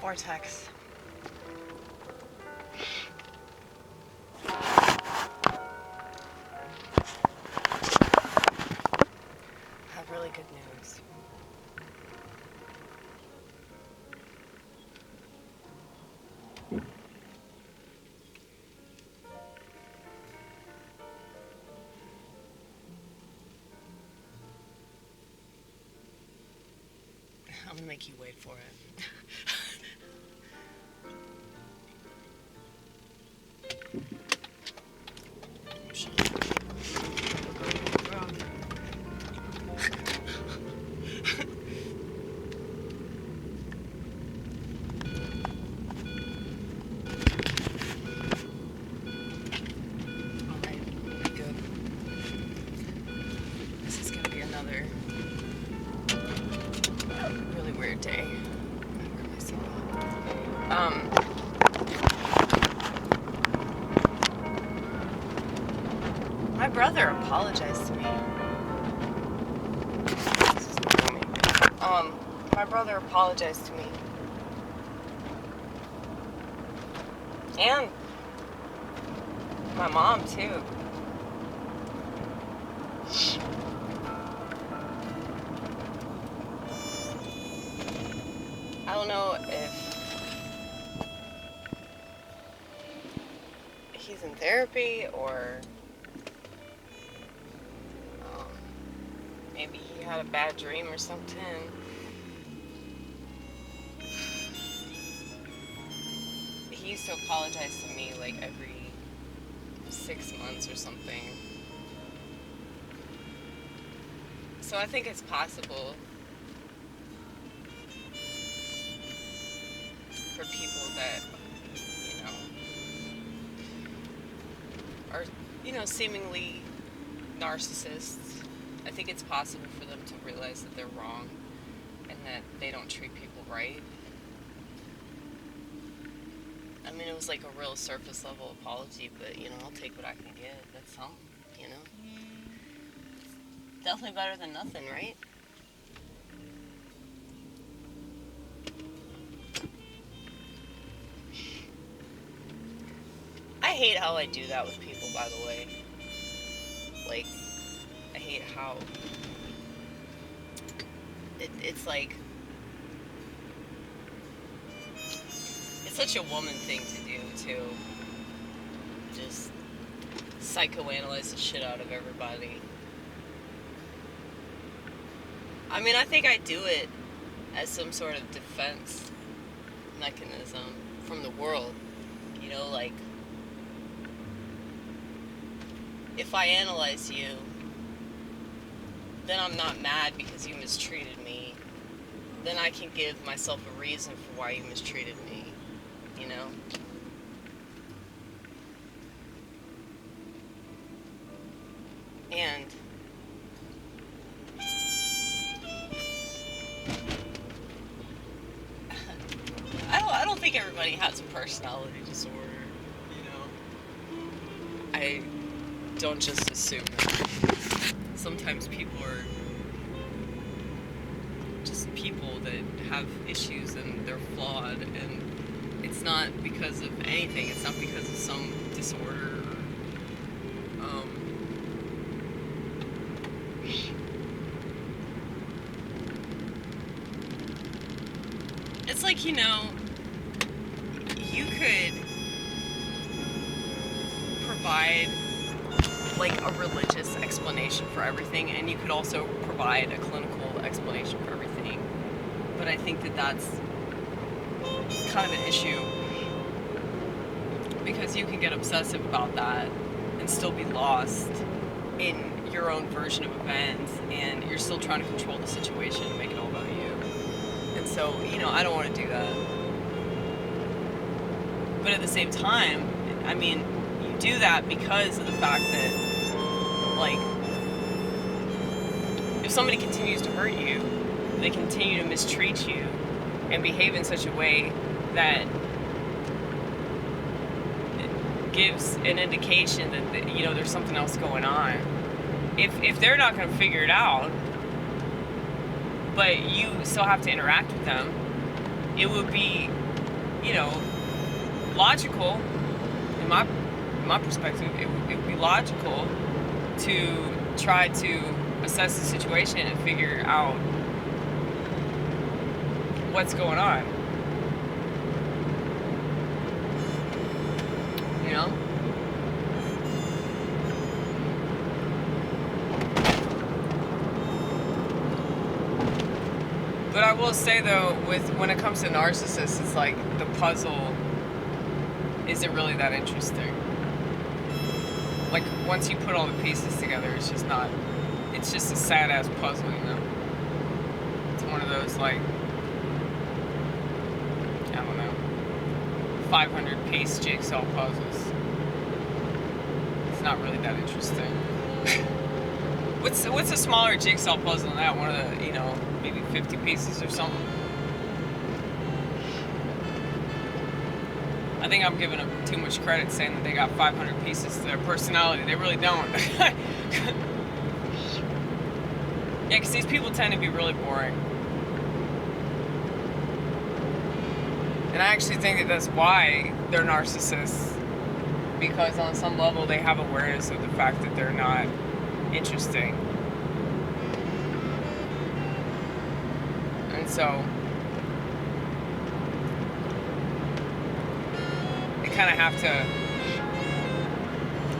vortex. I have really good news. I'm gonna make you wait for it. Day. My brother apologized to me. My brother apologized to me. And my mom too. I don't know if he's in therapy or maybe he had a bad dream or something. He used to apologize to me like every 6 months or something. So I think it's possible for people that, are, seemingly narcissists. I think it's possible for them to realize that they're wrong and that they don't treat people right. I mean, it was like a real surface level apology, but, I'll take what I can get. That's something, It's definitely better than nothing, right? I hate how I do that with people, by the way. Like, I hate how it's like, it's such a woman thing to do, too. Just psychoanalyze the shit out of everybody. I mean, I think I do it as some sort of defense mechanism from the world. Like, if I analyze you, then I'm not mad because you mistreated me. Then I can give myself a reason for why you mistreated me, And I don't think everybody has a personality disorder, I don't just assume that. Sometimes people are just people that have issues and they're flawed, and it's not because of anything. It's not because of some disorder. It's like, you could provide like a religious explanation for everything, and you could also provide a clinical explanation for everything. But I think that that's kind of an issue, because you can get obsessive about that and still be lost in your own version of events, and you're still trying to control the situation and make it all about you. And so, I don't want to do that. But at the same time, I mean, you do that because of the fact that, like, if somebody continues to hurt you, they continue to mistreat you and behave in such a way that gives an indication that, there's something else going on. If they're not going to figure it out, but you still have to interact with them, it would be you know, logical, in my perspective, it would be logical to try to assess the situation and figure out what's going on. You know? But I will say though, when it comes to narcissists, it's like the puzzle isn't really that interesting. Like once you put all the pieces together, it's just a sad ass puzzle, you know? It's one of those like, I don't know, 500 piece jigsaw puzzles. It's not really that interesting. What's a smaller jigsaw puzzle than that? One of the, you know, maybe 50 pieces or something. I think I'm giving them too much credit saying that they got 500 pieces to their personality. They really don't. Yeah, because these people tend to be really boring. And I actually think that that's why they're narcissists. Because on some level they have awareness of the fact that they're not interesting. And so they kind of have to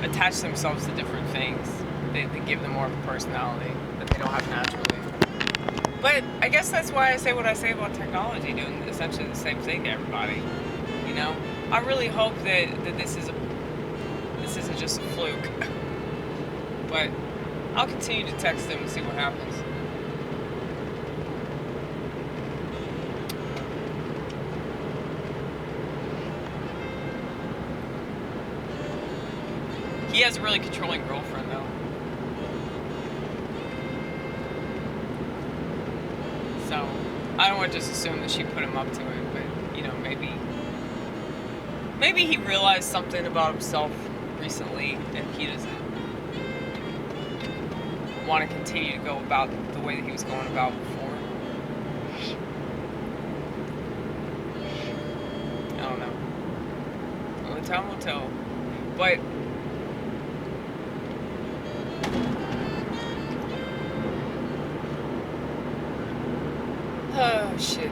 attach themselves to different things. They give them more of a personality that they don't have naturally. But I guess that's why I say what I say about technology doing essentially the same thing to everybody. You know, I really hope that this isn't just a fluke. But I'll continue to text him and see what happens. He has a really controlling girlfriend, though. So, I don't want to just assume that she put him up to it, but, you know, maybe he realized something about himself recently and he doesn't want to continue to go about the way that he was going about before. I don't know. Only time will tell. But oh shit.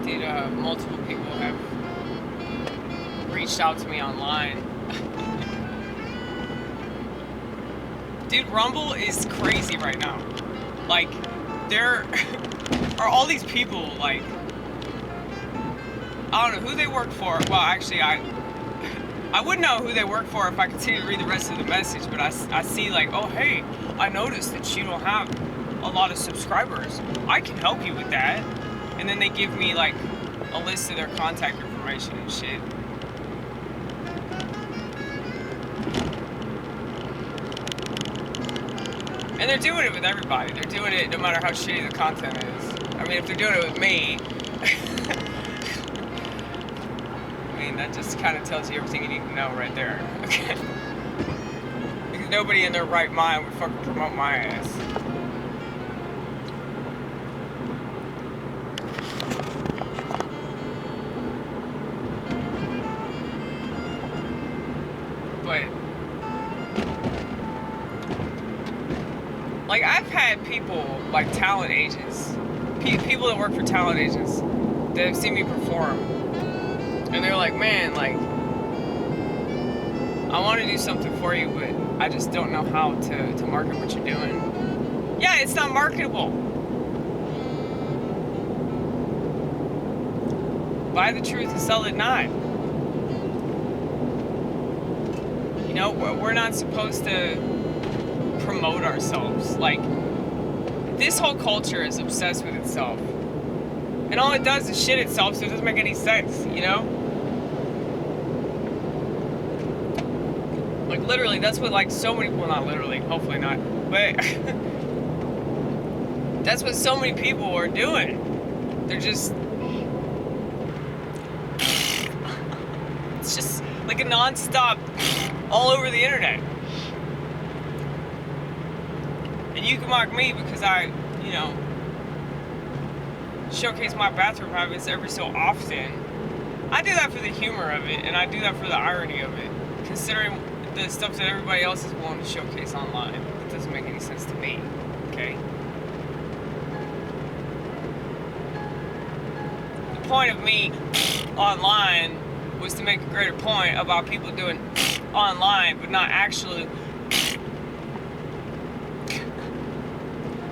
Dude, multiple people have reached out to me online. Dude, Rumble is crazy right now. Like, there are all these people, like, I don't know who they work for. Well, actually, I would know who they work for if I continue to read the rest of the message, but I see like, oh hey, I noticed that you don't have a lot of subscribers. I can help you with that. And then they give me like a list of their contact information and shit. And they're doing it with everybody. They're doing it no matter how shitty the content is. I mean, if they're doing it with me, I mean, that just kind of tells you everything you need to know right there. Okay? Because nobody in their right mind would fucking promote my ass. But like, I've had people, like talent agents, people that work for talent agents that have seen me perform, and they're like, man, like, I want to do something for you, but I just don't know how to market what you're doing. Yeah, it's not marketable. Buy the truth and sell it not. You know, we're not supposed to promote ourselves. Like, this whole culture is obsessed with itself. And all it does is shit itself, so it doesn't make any sense, you know? Like, literally, that's what, like, so many, well, not literally, hopefully not, but that's what so many people are doing. They're just, it's just like a non-stop all over the internet. And you can mock me because I, you know, showcase my bathroom habits every so often. I do that for the humor of it, and I do that for the irony of it, considering the stuff that everybody else is willing to showcase online. It doesn't make any sense to me, okay? The point of me online was to make a greater point about people doing online, but not actually.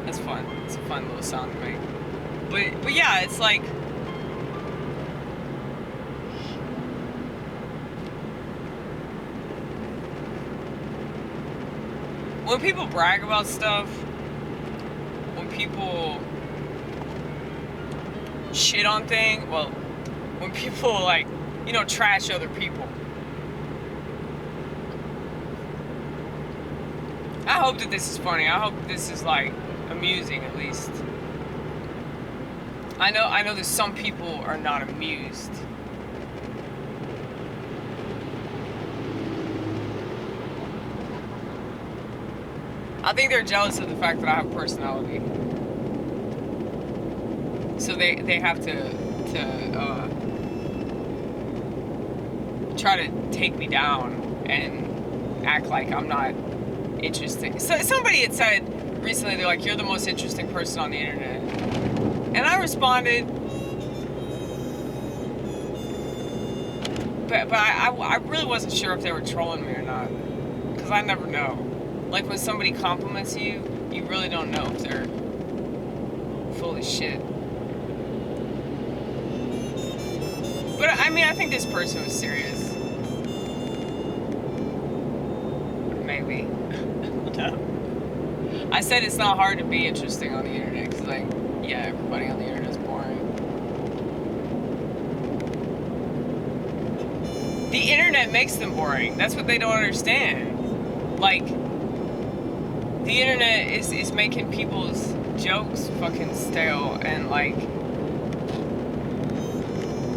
That's fun. It's a fun little sound to make. But yeah, it's like, when people brag about stuff, when people shit on things, well, when people, like, you know, trash other people, I hope that this is funny. I hope this is, like, amusing at least. I know that some people are not amused. I think they're jealous of the fact that I have personality. So they have to try to take me down and act like I'm not interesting. So somebody had said recently, they're like, "You're the most interesting person on the internet." And I responded, but I really wasn't sure if they were trolling me or not, because I never know. Like, when somebody compliments you, you really don't know if they're full of shit. But I mean, I think this person was serious. Maybe. I said it's not hard to be interesting on the internet, because, like, yeah, everybody on the internet is boring. The internet makes them boring. That's what they don't understand. Like, the internet is making people's jokes fucking stale, and, like,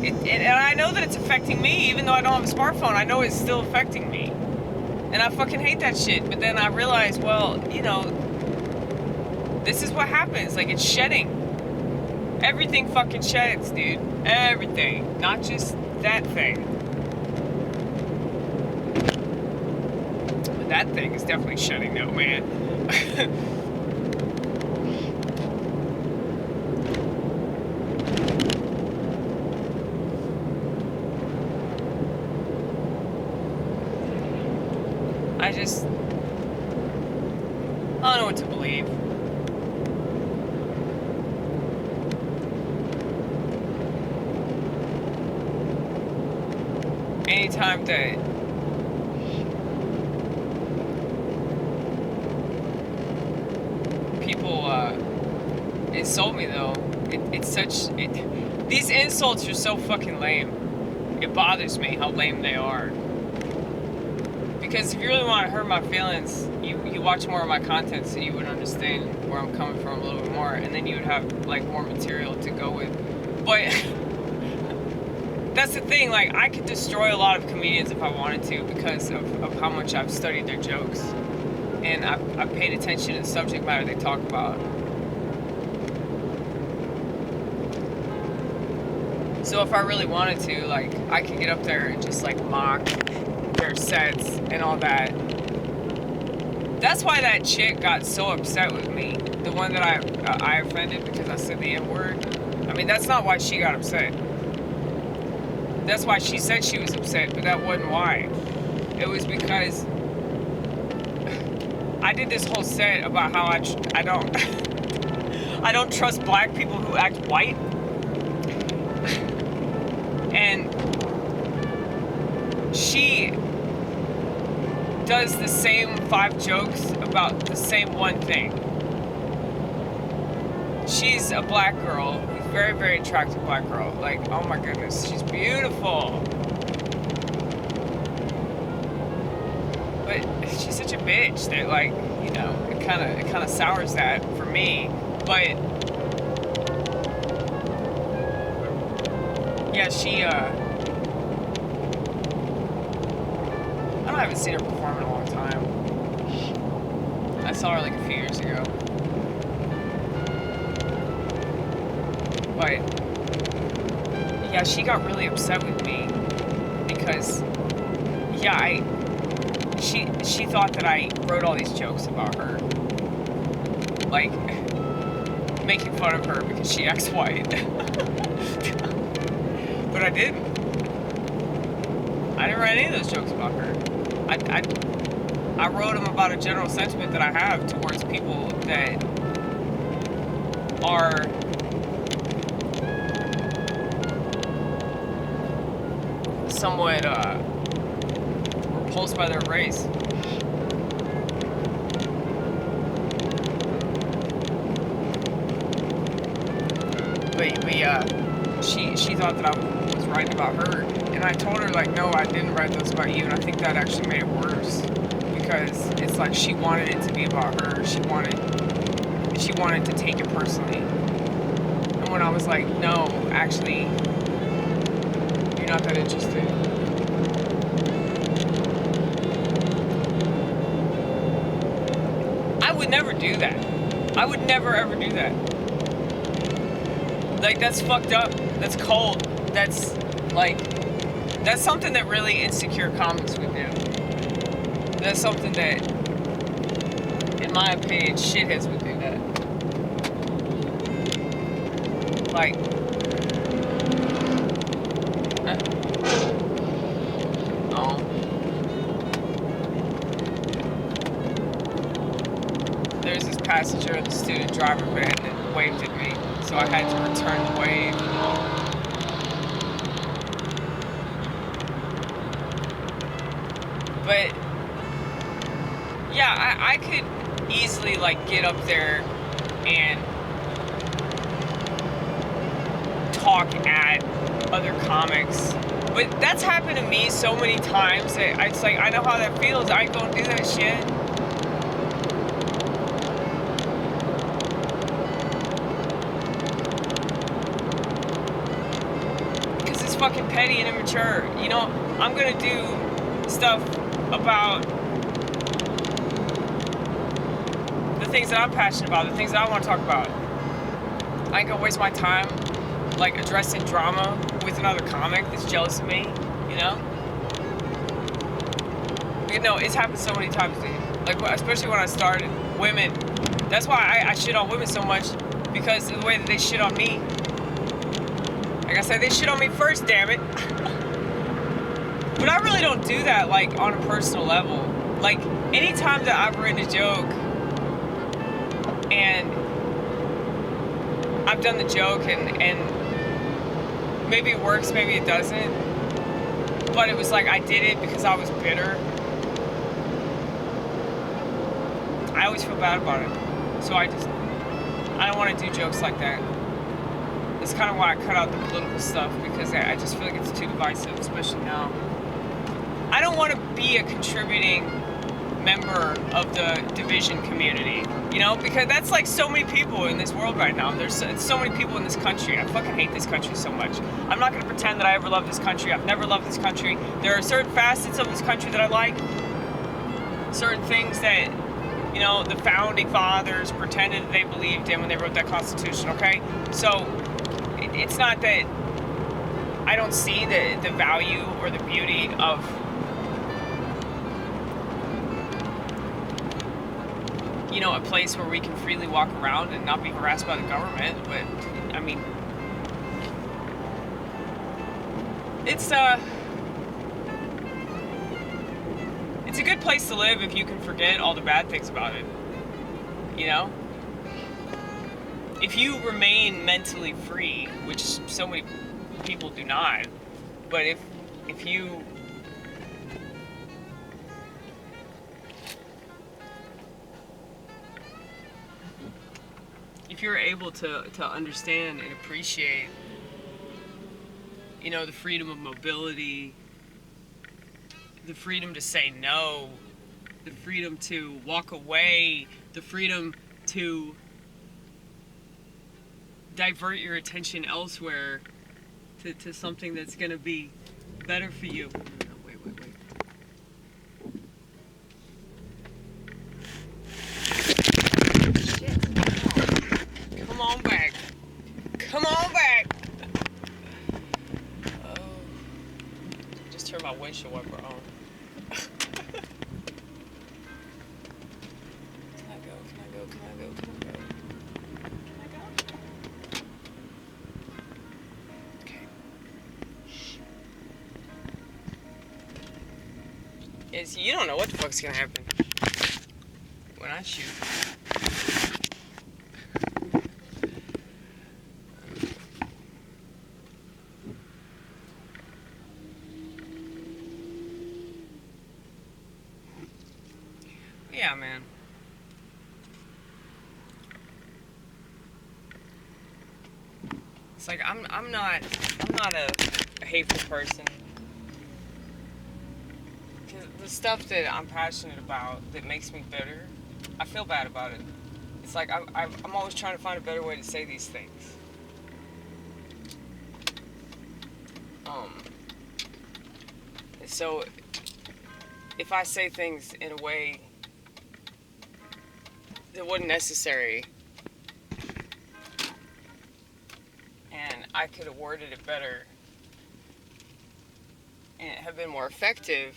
and I know that it's affecting me, even though I don't have a smartphone. I know it's still affecting me. And I fucking hate that shit. But then I realize, well, you know, this is what happens. Like, it's shedding. Everything fucking sheds, dude. Everything. Not just that thing. But that thing is definitely shedding though, man. I don't know what to believe. Anytime that people insult me, though, these insults are so fucking lame. It bothers me how lame they are. Because if you really want to hurt my feelings, you watch more of my content, so you would understand where I'm coming from a little bit more, and then you would have, like, more material to go with. But that's the thing, like, I could destroy a lot of comedians if I wanted to, because of how much I've studied their jokes, and I've paid attention to the subject matter they talk about. So if I really wanted to, like, I could get up there and just, like, mock their sets and all that. That's why that chick got so upset with me. The one that I offended because I said the N-word. I mean, that's not why she got upset. That's why she said she was upset, but that wasn't why. It was because I did this whole set about how I don't I don't trust black people who act white. And she does the same 5 jokes about the same one thing. She's a black girl, very, very attractive black girl. Like, oh my goodness, she's beautiful. But she's such a bitch that, like, you know, it kind of sours that for me. But yeah, she I haven't seen her perform in a long time. I saw her like a few years ago. But yeah, she got really upset with me because she thought that I wrote all these jokes about her, like making fun of her because she acts white. But I didn't. I didn't write any of those jokes about her. I wrote them about a general sentiment that I have towards people that are somewhat repulsed by their race. But she thought that I was writing about her, and I told her like, no, I didn't write those about you, and I think that actually made it worse because it's like she wanted it to be about her. She wanted to take it personally, and when I was like, no, actually, you're not that interested. I would never do that. I would never ever do that. Like, that's fucked up. That's cold. That's something that really insecure comics would do. That's something that, in my opinion, shitheads would do that. Like, oh. There's this passenger in the student driver van that waved at me, so I had to return the wave. But yeah, I could easily like get up there and talk at other comics, but that's happened to me so many times that it's like I know how that feels. I ain't gonna do that shit. Because it's fucking petty and immature. You know, I'm gonna do stuff about the things that I'm passionate about, the things that I want to talk about. I ain't gonna waste my time like addressing drama with another comic that's jealous of me, you know? You know, it's happened so many times, dude. Like, especially when I started, women. That's why I shit on women so much, because of the way that they shit on me. Like I said, they shit on me first, damn it. But I really don't do that, like, on a personal level. Like, anytime that I've written a joke, and I've done the joke, and maybe it works, maybe it doesn't, but it was like I did it because I was bitter. I always feel bad about it. So I don't want to do jokes like that. It's kind of why I cut out the political stuff, because I just feel like it's too divisive, especially now. I don't want to be a contributing member of the division community, you know, because that's like so many people in this world right now. There's so many people in this country. I fucking hate this country so much. I'm not going to pretend that I ever loved this country. I've never loved this country. There are certain facets of this country that I like. Certain things that, you know, the founding fathers pretended they believed in when they wrote that Constitution, okay? So it's not that I don't see the value or the beauty of you know, a place where we can freely walk around and not be harassed by the government, but, I mean, it's a good place to live if you can forget all the bad things about it, you know? If you remain mentally free, which so many people do not, but if you're able to understand and appreciate, you know, the freedom of mobility, the freedom to say no, the freedom to walk away, the freedom to divert your attention elsewhere to something that's going to be better for you. Wait. mean, you don't know what the fuck's gonna happen when I shoot. Yeah, man. It's like I'm not a hateful person. 'Cause the stuff that I'm passionate about that makes me bitter, I feel bad about it. It's like I'm always trying to find a better way to say these things. So if I say things in a way that wasn't necessary, and I could have worded it better and have been more effective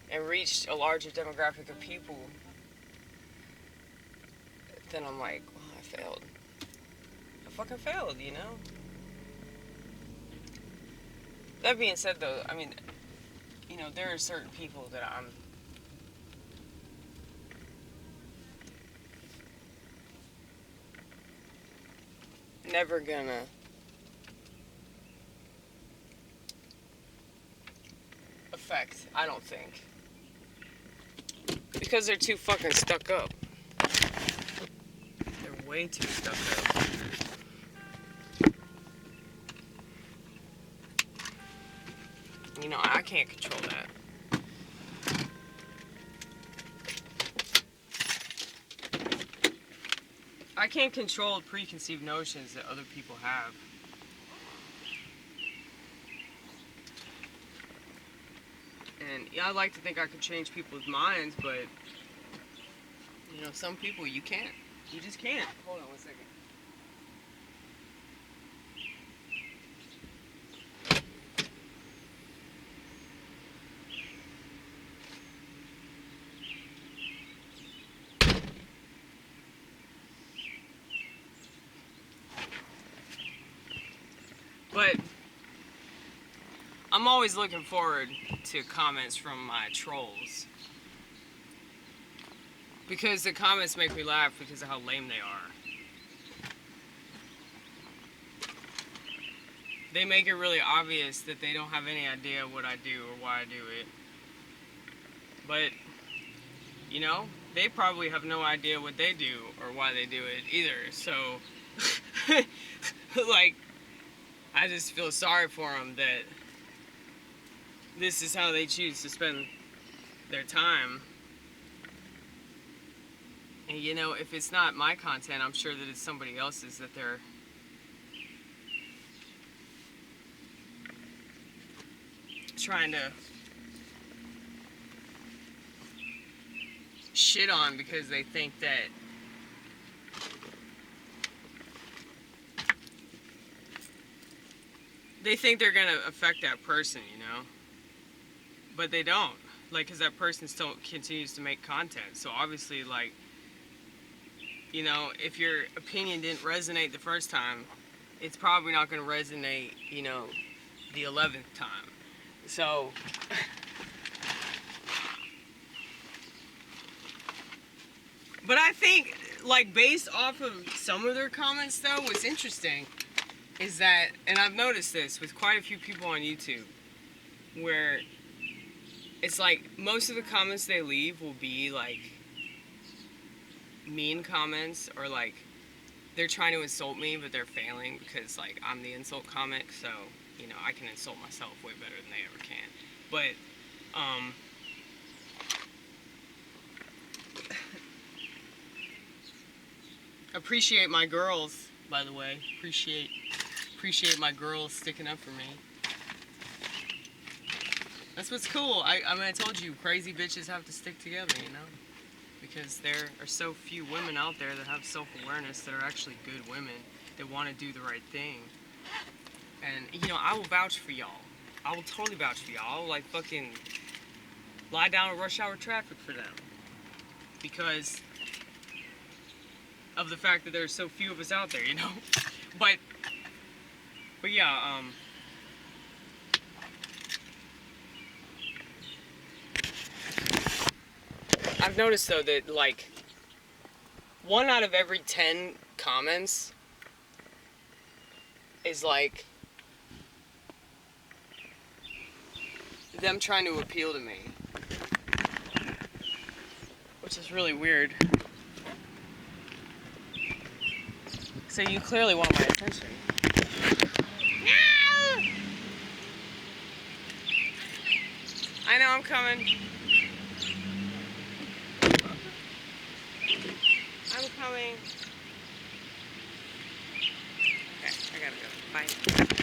and reached a larger demographic of people, then I'm like, well, I failed. I fucking failed, you know? That being said, though, I mean, you know, there are certain people that I'm never gonna affect, I don't think. Because they're too fucking stuck up. They're way too stuck up. You know, I can't control that. I can't control preconceived notions that other people have. And yeah, I'd like to think I could change people's minds, but you know, some people you can't. You just can't. Hold on one second. But I'm always looking forward to comments from my trolls. Because the comments make me laugh because of how lame they are. They make it really obvious that they don't have any idea what I do or why I do it. But, you know, they probably have no idea what they do or why they do it either. So, like, I just feel sorry for them that this is how they choose to spend their time. And you know, if it's not my content, I'm sure that it's somebody else's that they're trying to shit on because they think that they're gonna affect that person, you know, but they don't, like, because that person still continues to make content. So obviously, like, you know, if your opinion didn't resonate the first time, it's probably not going to resonate, you know, the 11th time. So but I think, like, based off of some of their comments, though, what's interesting is that, and I've noticed this with quite a few people on YouTube, where it's like most of the comments they leave will be like mean comments, or like they're trying to insult me but they're failing because, like, I'm the insult comic, so, you know, I can insult myself way better than they ever can. But appreciate my girls, by the way. Appreciate my girls sticking up for me. That's what's cool. I mean, I told you, crazy bitches have to stick together, you know? Because there are so few women out there that have self-awareness, that are actually good women, that want to do the right thing. And, you know, I will vouch for y'all. I will totally vouch for y'all. I will, like, fucking lie down in rush hour traffic for them. Because of the fact that there's so few of us out there, you know? But yeah, I've noticed though that like 1 out of every 10 comments is like them trying to appeal to me, which is really weird. So you clearly want my attention. No! I know I'm coming. I'm coming. Okay, I gotta go. Bye.